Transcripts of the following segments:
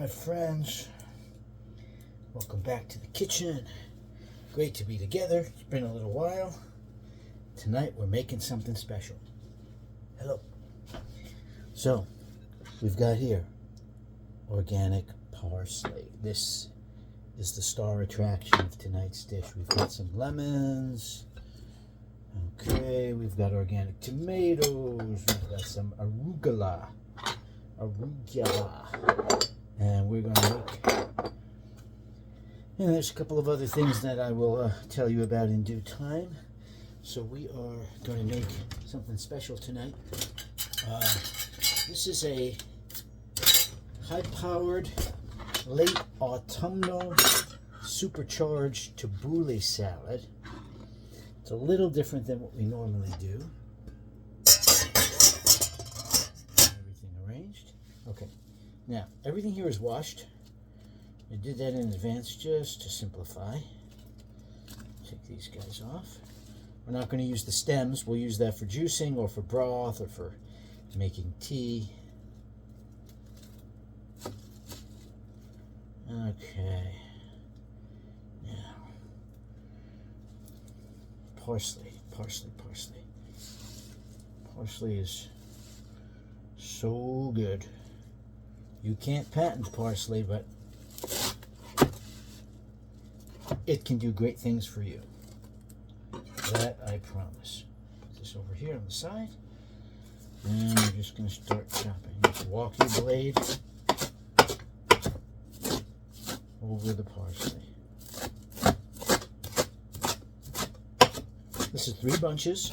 my friends. Welcome back to the kitchen. Great to be together. It's been a little while. Tonight we're making something special. Hello. So, we've got here organic parsley. This is the star attraction of tonight's dish. We've got some lemons. Okay, we've got organic tomatoes. We've got some arugula. And we're going to make, and there's a couple of other things that I will tell you about in due time. So we are going to make something special tonight. This is a high-powered, late autumnal, supercharged Tabouleh salad. It's a little different than what we normally do. Okay, now everything here is washed. I did that in advance just to simplify. Take these guys off. We're not going to use the stems. We'll use that for juicing or for broth or for making tea. Okay. Now, parsley. Parsley is so good. You can't patent parsley, but it can do great things for you. That I promise. Put this over here on the side. And we're just going to start chopping. Just walk your blade over the parsley. This is 3 bunches.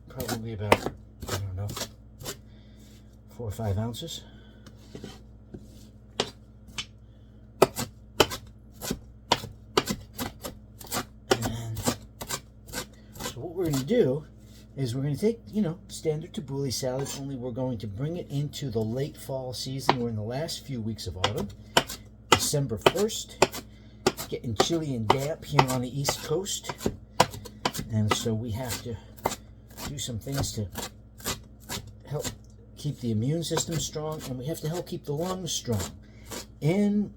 Probably about, I don't know, 4 or 5 ounces. And so what we're going to do is we're going to take, standard Tabouleh salad, only we're going to bring it into the late fall season. We're in the last few weeks of autumn. December 1st. Getting chilly and damp here on the East Coast. And so we have to do some things to help keep the immune system strong, and we have to help keep the lungs strong. In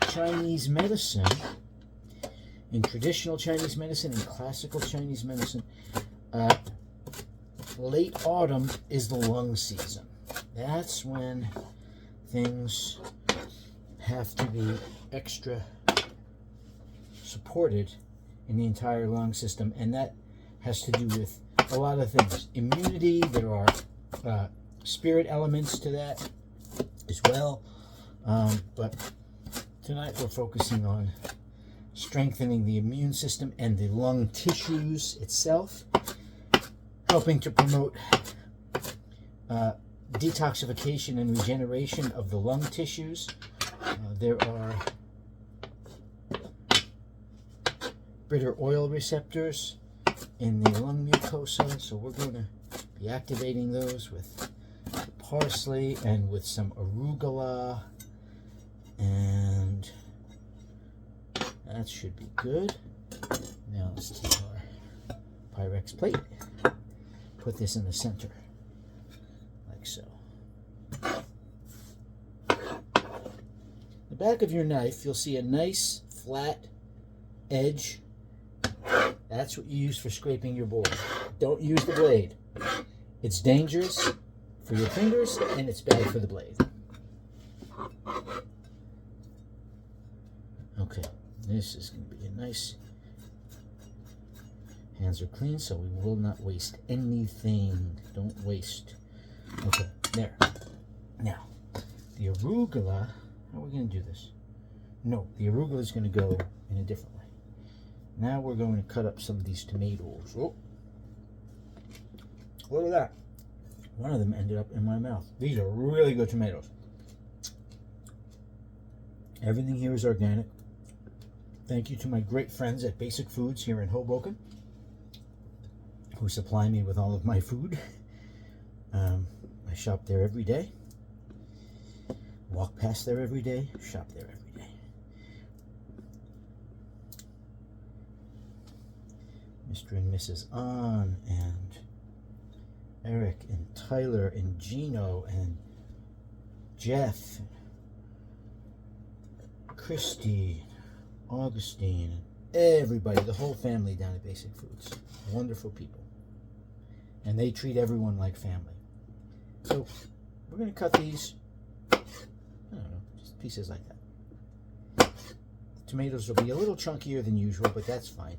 Chinese medicine, in traditional Chinese medicine, in classical Chinese medicine, late autumn is the lung season. That's when things have to be extra supported in the entire lung system, and that has to do with a lot of things. Immunity, there are spirit elements to that as well. But tonight we're focusing on strengthening the immune system and the lung tissues itself, helping to promote detoxification and regeneration of the lung tissues. There are bitter oil receptors in the lung mucosa, so we're going to be activating those with parsley and with some arugula, and that should be good. Now let's take our Pyrex plate, put this in the center, like so. The back of your knife, you'll see a nice flat edge. That's what you use for scraping your board. Don't use the blade. It's dangerous for your fingers, and it's bad for the blade. Okay, this is going to be a nice... Hands are clean, so we will not waste anything. Don't waste. Okay, there. Now, the arugula... How are we going to do this? No, the arugula is going to go in a different way. Now we're going to cut up some of these tomatoes. Oh, look at that. One of them ended up in my mouth. These are really good tomatoes. Everything here is organic. Thank you to my great friends at Basic Foods here in Hoboken, who supply me with all of my food. I shop there every day. Walk past there every day. Shop there every day. Mr. and Mrs. On and Eric and Tyler and Gino and Jeff, Christy, Augustine, everybody, the whole family down at Basic Foods. Wonderful people. And they treat everyone like family. So we're going to cut these, I don't know, just pieces like that. The tomatoes will be a little chunkier than usual, but that's fine.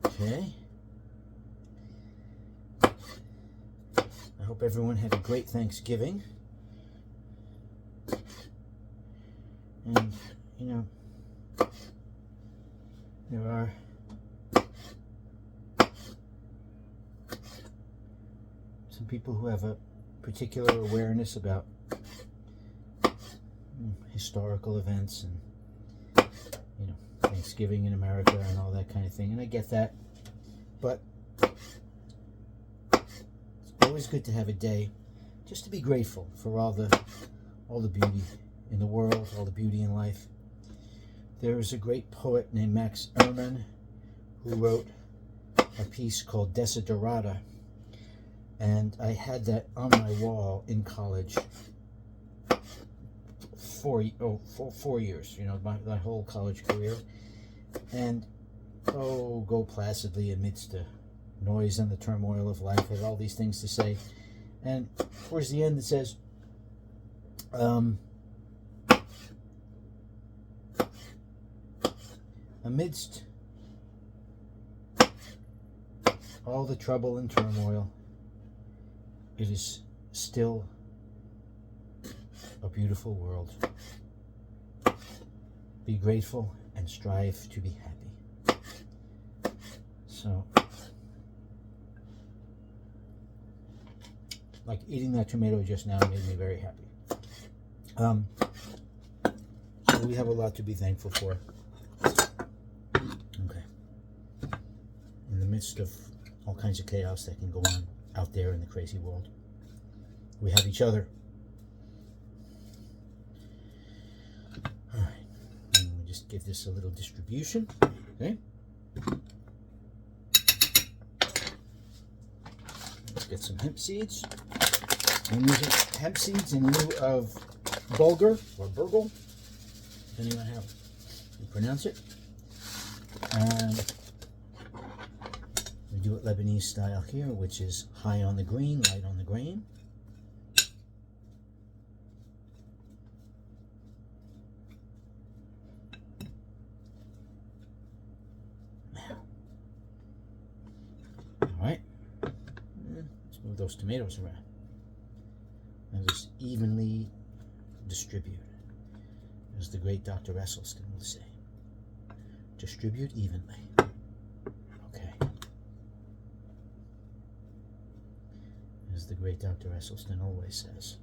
Okay. I hope everyone had a great Thanksgiving. And, you know, there are some people who have a particular awareness about historical events and, you know, Thanksgiving in America and all that kind of thing. And I get that. But it's always good to have a day just to be grateful for all the beauty in the world, all the beauty in life. There is a great poet named Max Ehrmann who wrote a piece called Desiderata, and I had that on my wall in college for 4 years, you know, my whole college career. And go placidly amidst the noise and the turmoil of life with all these things to say. And towards the end it says, amidst all the trouble and turmoil, it is still a beautiful world. Be grateful and strive to be happy. So, like eating that tomato just now made me very happy. So we have a lot to be thankful for. Okay. In the midst of all kinds of chaos that can go on out there in the crazy world, we have each other. All right. And we just give this a little distribution. Okay. Let's get some hemp seeds. I'm using hemp seeds in lieu of bulgur or burgle, depending on how you pronounce it. And we do it Lebanese style here, which is high on the green, light on the grain. Alright, let's move those tomatoes around and just evenly distribute, as the great Dr. Esselstyn would say. Distribute evenly. Okay. As the great Dr. Esselstyn always says.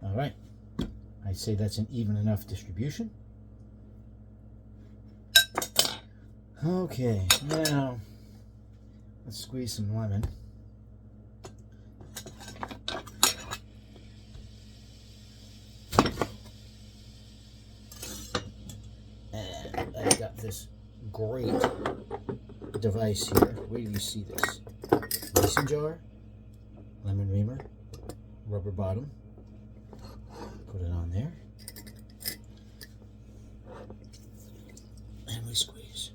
Alright, I'd say that's an even enough distribution. Okay, now let's squeeze some lemon. And I've got this great device here. Where do you see this? Mason jar, lemon reamer, rubber bottom. Put it on there. And we squeeze.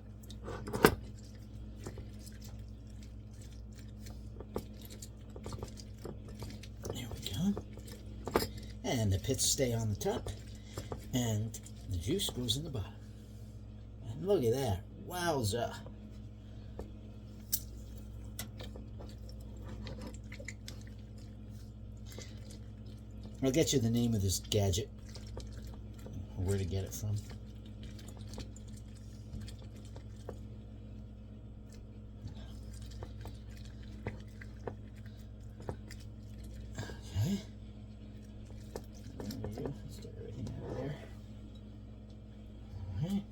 There we go. And the pits stay on the top, and the juice goes in the bottom. And look at that. Wowza. I'll get you the name of this gadget, or where to get it from. Okay. There we go. Let's get everything out of there. Alright.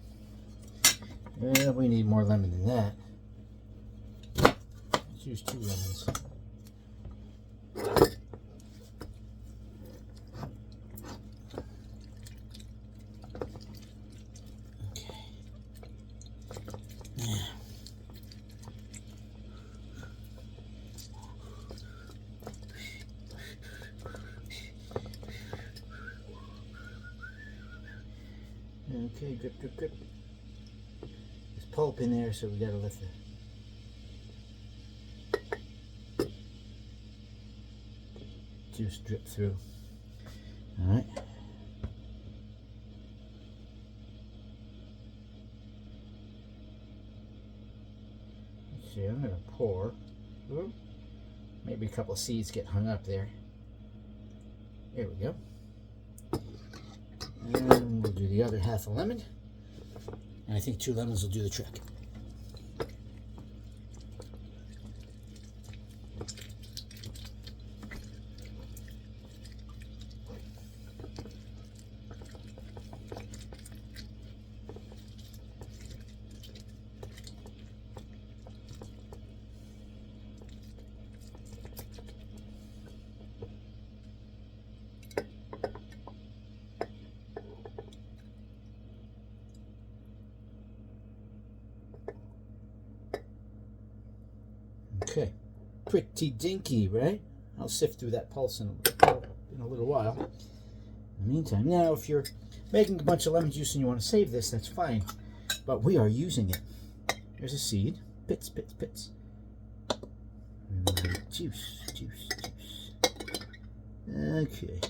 Yeah, we need more lemon than that. Let's use 2 lemons. Okay. Okay, drip, drip, drip. There's pulp in there, so we gotta let the juice drip through. All right. Let's see, I'm gonna pour. Ooh. Maybe a couple of seeds get hung up there. There we go. And we'll do the other half a lemon. And I think 2 lemons will do the trick. Okay, pretty dinky, right? I'll sift through that pulse in a little while. In the meantime, now if you're making a bunch of lemon juice and you want to save this, that's fine. But we are using it. There's a seed. Pits, pits, pits. Juice, juice, juice. Okay.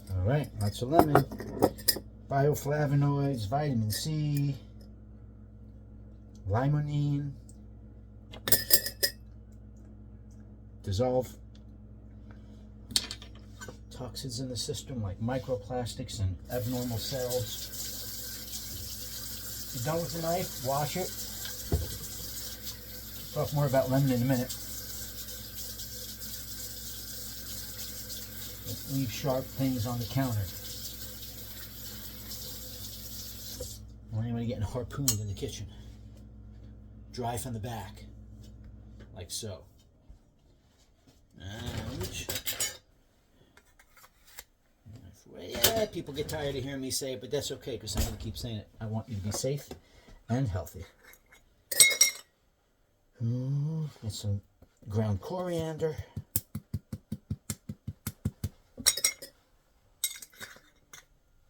All right, lots of lemon. Bioflavonoids, vitamin C, limonene, dissolve toxins in the system like microplastics and abnormal cells. If you're done with the knife, wash it. Talk more about lemon in a minute. Leave sharp things on the counter. Or anybody getting harpooned in the kitchen. Dry from the back. Like so. And yeah, people get tired of hearing me say it, but that's okay because I'm going to keep saying it. I want you to be safe and healthy. Get some ground coriander.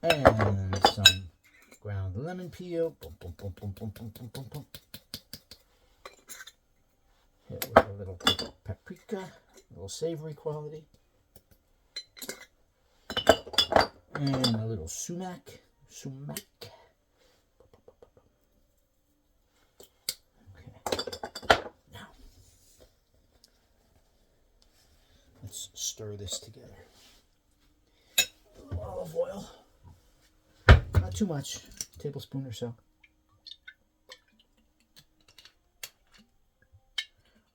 And some ground lemon peel. Boom, boom, boom, boom, boom, boom, boom, boom, boom. Hit with a little paprika, a little savory quality. And a little sumac. Sumac. Okay. Now, let's stir this together. A little olive oil. Not too much, a tablespoon or so.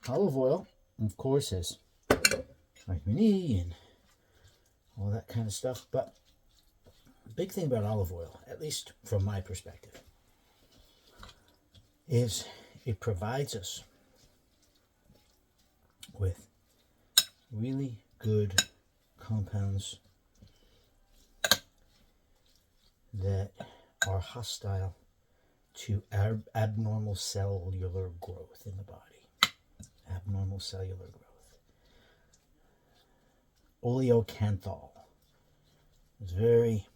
Olive oil, of course, has vitamin E and all that kind of stuff. But the big thing about olive oil, at least from my perspective, is it provides us with really good compounds that are hostile to abnormal cellular growth in the body. Abnormal cellular growth. Oleocanthal is very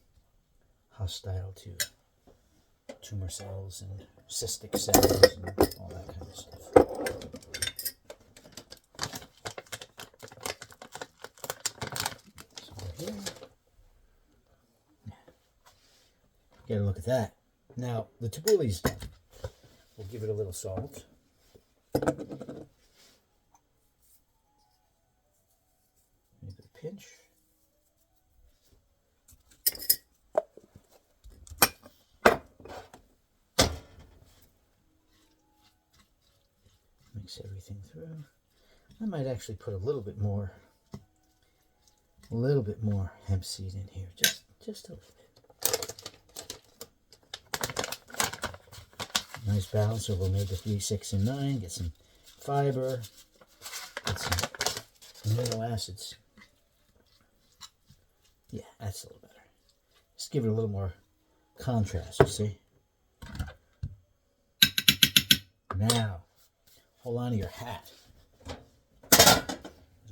hostile to tumor cells and cystic cells and all that kind of stuff. So here, get a look at that. Now the tabbouleh's done. We'll give it a little salt. Maybe a pinch. Mix everything through. I might actually put a little bit more hemp seed in here, just a little bit. Nice balance of omega-3, 6, and 9. Get some fiber. Get some amino acids. Yeah, that's a little better. Just give it a little more contrast, you see? Now, hold on to your hat.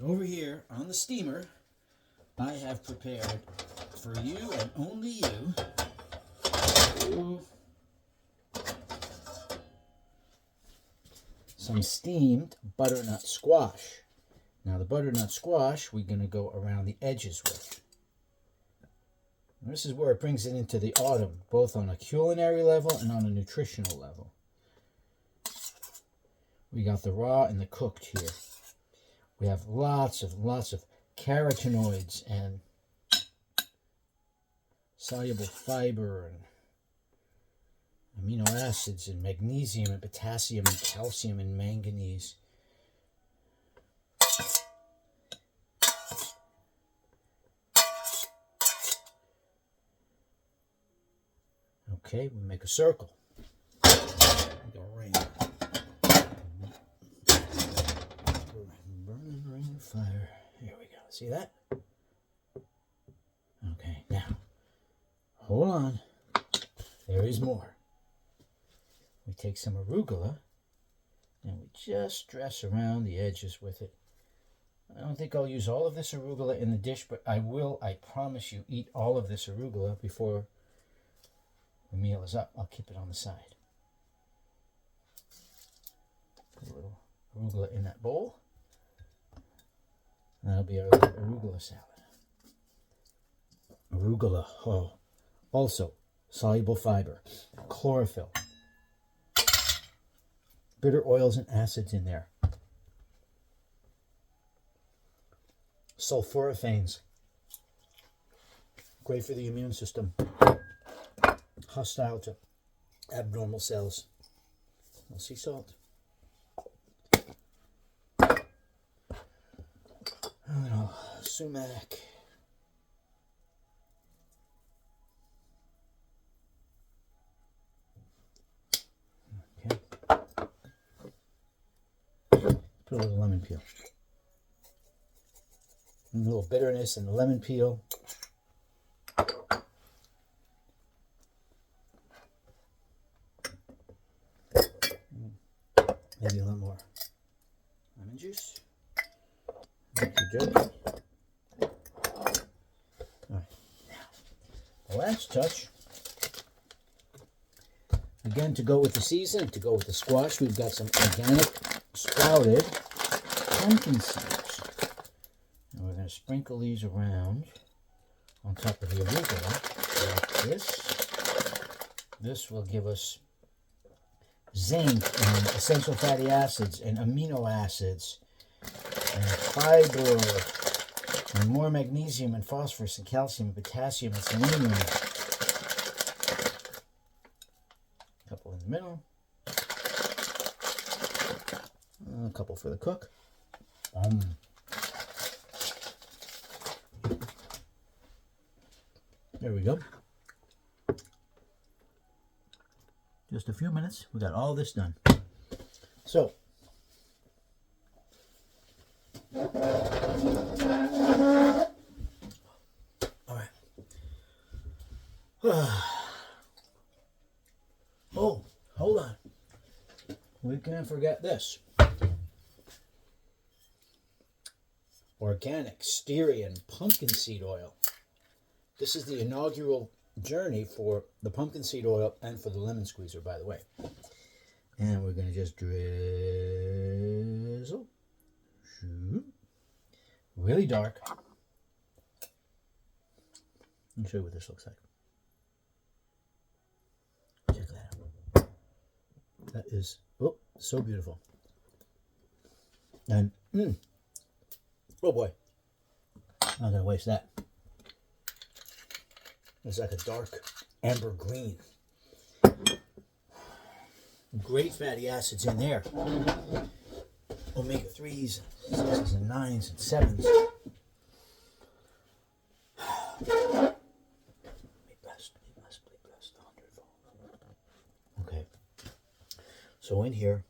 Over here on the steamer, I have prepared for you and only you some steamed butternut squash. Now the butternut squash we're going to go around the edges with. And this is where it brings it into the autumn, both on a culinary level and on a nutritional level. We got the raw and the cooked here. We have lots of carotenoids and soluble fiber and amino acids and magnesium and potassium and calcium and manganese. Okay, we make a circle. Make a ring. Burning ring of fire. Here we go. See that? Okay, now, hold on. There is more. We take some arugula and we just dress around the edges with it. I don't think I'll use all of this arugula in the dish, but I will, I promise you, eat all of this arugula before the meal is up. I'll keep it on the side. Put a little arugula in that bowl. That'll be our arugula salad. Arugula, oh, also soluble fiber, chlorophyll, bitter oils and acids in there, sulforaphanes, great for the immune system, hostile to abnormal cells, no sea salt. A little sumac. Okay. Put a little lemon peel. A little bitterness in the lemon peel. Maybe a little more lemon juice. Alright, now, the last touch, again to go with the season, to go with the squash, we've got some organic sprouted pumpkin seeds. And we're going to sprinkle these around on top of the arugula like this. This will give us zinc and essential fatty acids and amino acids and fiber, and more magnesium and phosphorus and calcium and potassium and selenium. A couple in the middle. A couple for the cook. There we go. Just a few minutes, we got all this done. So, oh, hold on. We can't forget this. Organic Styrian pumpkin seed oil. This is the inaugural journey for the pumpkin seed oil and for the lemon squeezer, by the way. And we're going to just drizzle. Really dark. Let me show you what this looks like. Check that out. That is, oh, so beautiful. And, oh boy, I'm not going to waste that. It's like a dark amber green. Great fatty acids in there. Omega-3s, 6s, and 9s, and 7s. Be blessed, be blessed, be blessed, 100-fold. Okay. So in here,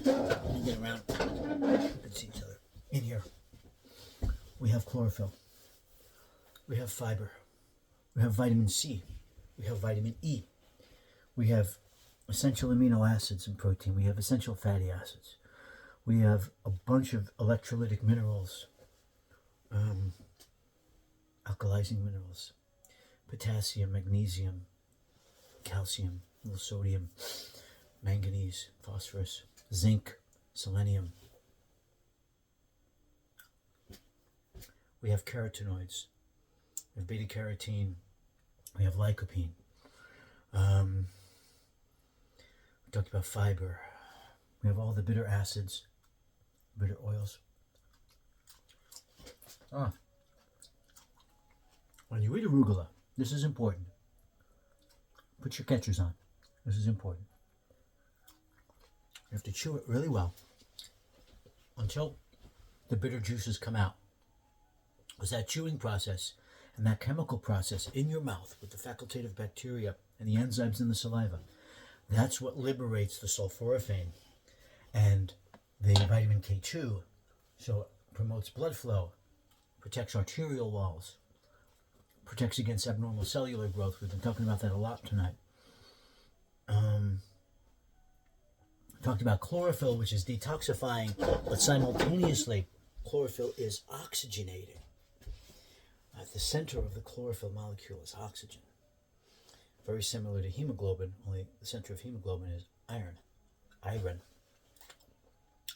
let me get around. You can see each other. In here, we have chlorophyll. We have fiber. We have vitamin C. We have vitamin E. We have essential amino acids and protein. We have essential fatty acids. We have a bunch of electrolytic minerals. alkalizing minerals, potassium, magnesium, calcium, a little sodium, manganese, phosphorus, zinc, selenium. We have carotenoids. We have beta carotene. We have lycopene. We talked about fiber. We have all the bitter acids, bitter oils. When you eat arugula, this is important. Put your catchers on. This is important. You have to chew it really well until the bitter juices come out. Because that chewing process and that chemical process in your mouth with the facultative bacteria and the enzymes in the saliva, that's what liberates the sulforaphane and the vitamin K2. So it promotes blood flow, protects arterial walls, protects against abnormal cellular growth. We've been talking about that a lot tonight. Talked about chlorophyll, which is detoxifying, but simultaneously, chlorophyll is oxygenating. At the center of the chlorophyll molecule is oxygen. Very similar to hemoglobin, only the center of hemoglobin is iron. Iron.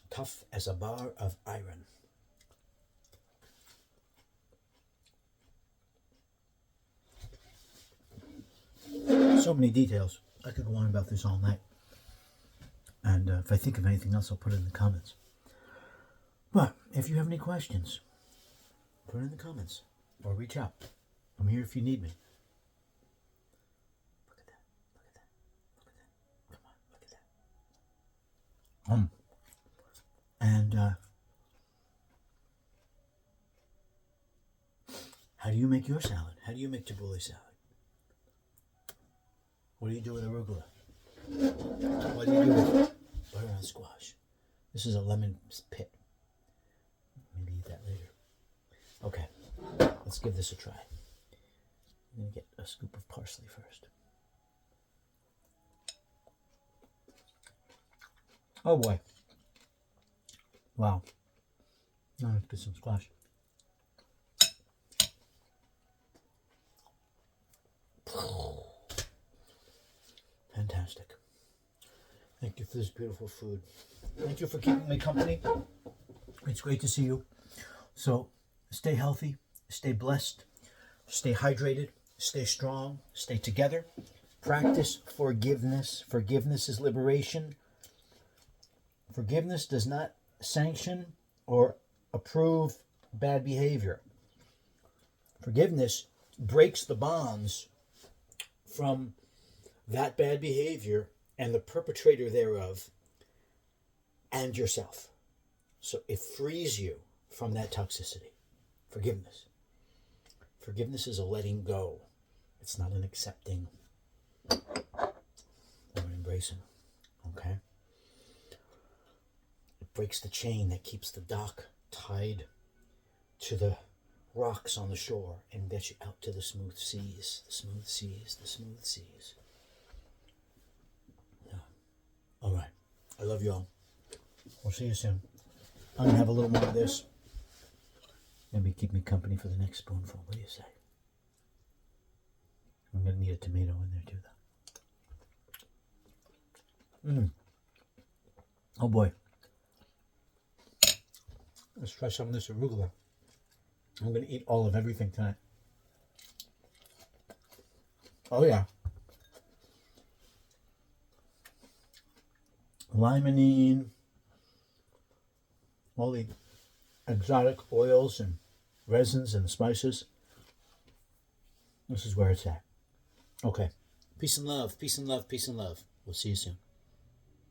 Tough as a bar of iron. So many details. I could go on about this all night. And if I think of anything else, I'll put it in the comments. But if you have any questions, put it in the comments or reach out. I'm here if you need me. Look at that. Look at that. Look at that. Come on, look at that. And how do you make your salad? How do you make Tabouleh salad? What do you do with arugula? What do you do with butternut squash? This is a lemon pit. Maybe eat that later. Okay, let's give this a try. I'm going to get a scoop of parsley first. Oh boy. Wow. Now let's get some squash. Fantastic. Thank you for this beautiful food. Thank you for keeping me company. It's great to see you. So stay healthy, stay blessed, stay hydrated, stay strong, stay together. Practice forgiveness. Forgiveness is liberation. Forgiveness does not sanction or approve bad behavior. Forgiveness breaks the bonds from that bad behavior and the perpetrator thereof and yourself. So it frees you from that toxicity. Forgiveness. Forgiveness is a letting go. It's not an accepting or an embracing. Okay? It breaks the chain that keeps the dock tied to the rocks on the shore and gets you out to the smooth seas. The smooth seas. The smooth seas. All right. I love you all. We'll see you soon. I'm going to have a little more of this. Maybe keep me company for the next spoonful. What do you say? I'm going to need a tomato in there too, though. Oh boy. Let's try some of this arugula. I'm going to eat all of everything tonight. Oh yeah. Limonene, all the exotic oils and resins and spices. This is where it's at. Okay. Peace and love, peace and love, peace and love. We'll see you soon.